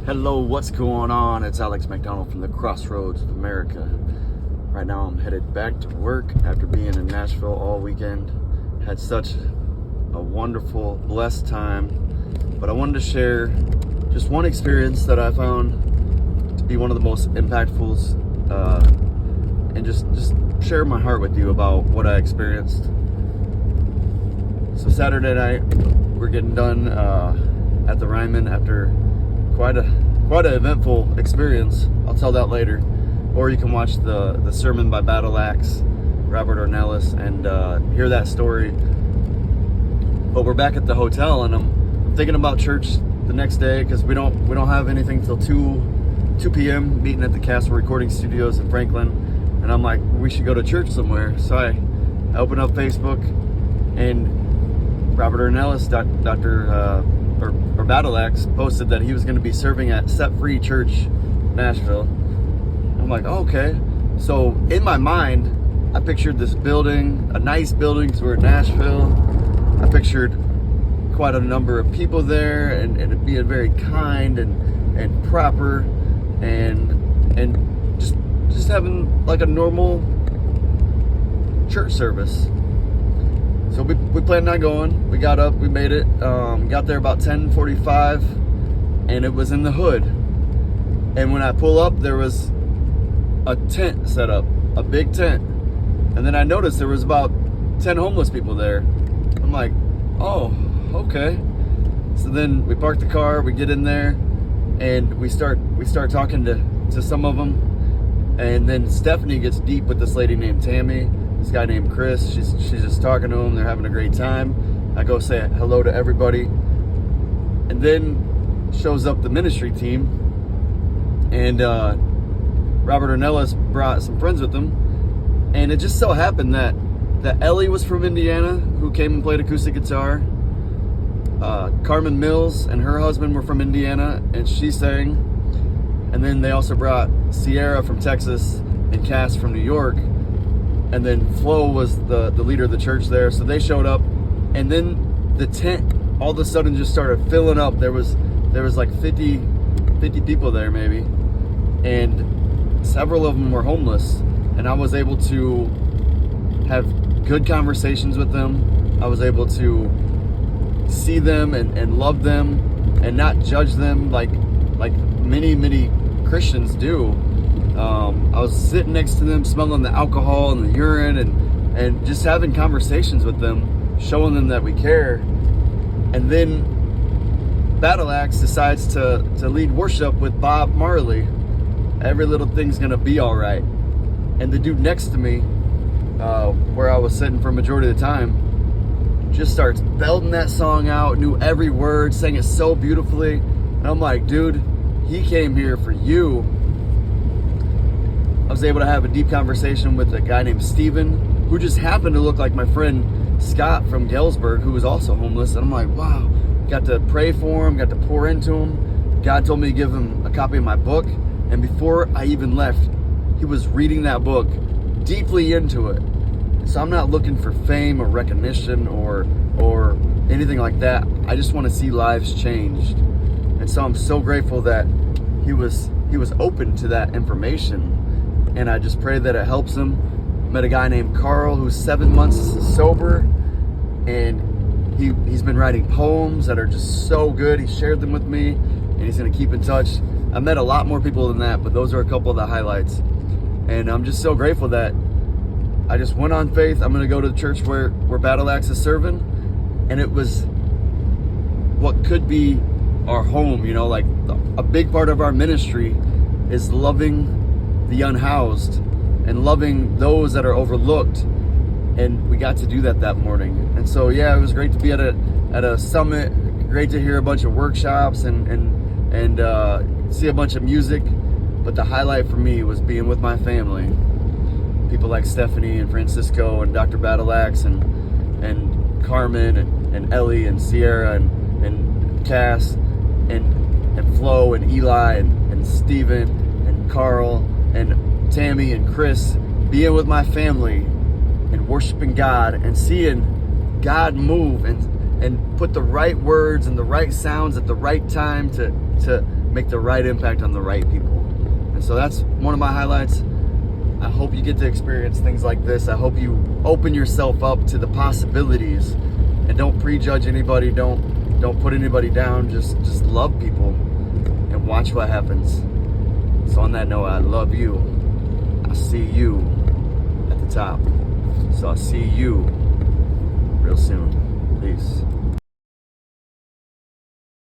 Hello, what's going on? It's Alex McDonald from the Crossroads of America. Right now I'm headed back to work after being in Nashville all weekend. Had such a wonderful, blessed time. But I wanted to share just one experience that I found to be one of the most impactful, and just share my heart with you about what I experienced. So Saturday night, we're getting done at the Ryman after quite an eventful experience. I'll tell that later. Or you can watch the sermon by Battle Axe, Robert Ornelas, and hear that story. But we're back at the hotel, and I'm thinking about church the next day because we don't have anything till 2 p.m. meeting at the Castle Recording Studios in Franklin, and I'm like, we should go to church somewhere. So I open up Facebook, and Robert Ornelas, or Battle Axe, posted that he was going to be serving at Set Free Church, Nashville. I'm like, oh, okay. So in my mind, I pictured this building, a nice building because we're in Nashville. I pictured quite a number of people there, and it being very kind and proper, and just having like a normal church service. So we planned on going. We got up, we made it, got there about 10:45, and it was in the hood. And when I pull up, there was a tent set up, a big tent. And then I noticed there was about 10 homeless people there. I'm like, oh, okay. So then we park the car, we get in there, and we start talking to some of them. And then Stephanie gets deep with this lady named Tammy. This guy named Chris, she's just talking to them. They're having a great time. I go say hello to everybody. And then shows up the ministry team. And Robert Ornelas brought some friends with him. And it just so happened that Ellie was from Indiana, who came and played acoustic guitar. Carmen Mills and her husband were from Indiana, and she sang. And then they also brought Sierra from Texas and Cass from New York. And then Flo was the leader of the church there. So they showed up. And then the tent all of a sudden just started filling up. There was like 50 people there maybe. And several of them were homeless. And I was able to have good conversations with them. I was able to see them and love them and not judge them like many Christians do. I was sitting next to them, smelling the alcohol and the urine, and just having conversations with them, showing them that we care. And then Battle Axe decides to lead worship with Bob Marley. Every little thing's gonna be all right. And the dude next to me, where I was sitting for a majority of the time, just starts belting that song out, knew every word, sang it so beautifully. And I'm like, dude, he came here for you. I was able to have a deep conversation with a guy named Steven, who just happened to look like my friend Scott from Galesburg, who was also homeless. And I'm like, wow, got to pray for him, got to pour into him. God told me to give him a copy of my book. And before I even left, he was reading that book, deeply into it. So I'm not looking for fame or recognition or anything like that. I just want to see lives changed. And so I'm so grateful that he was open to that information. And I just pray that it helps him. Met a guy named Carl who's 7 months sober, and he's been writing poems that are just so good. He shared them with me, and he's going to keep in touch. I met a lot more people than that, but those are a couple of the highlights. And I'm just so grateful that I just went on faith. I'm going to go to the church where Battle Axe is serving, and it was what could be our home. You know, like a big part of our ministry is loving the unhoused and loving those that are overlooked, and we got to do that morning. And so yeah, it was great to be at a summit, great to hear a bunch of workshops and see a bunch of music, but the highlight for me was being with my family, people like Stephanie and Francisco and Dr. Battle Axe and Carmen and Ellie and Sierra and Cass and Flo and Eli and Steven and Carl and Tammy and Chris, being with my family and worshiping God and seeing God move and put the right words and the right sounds at the right time to make the right impact on the right people. And so that's one of my highlights. I hope you get to experience things like this. I hope you open yourself up to the possibilities and don't prejudge anybody. Don't put anybody down. Just love people and watch what happens. So on that note, I love you. I'll see you at the top. So I'll see you real soon. Peace.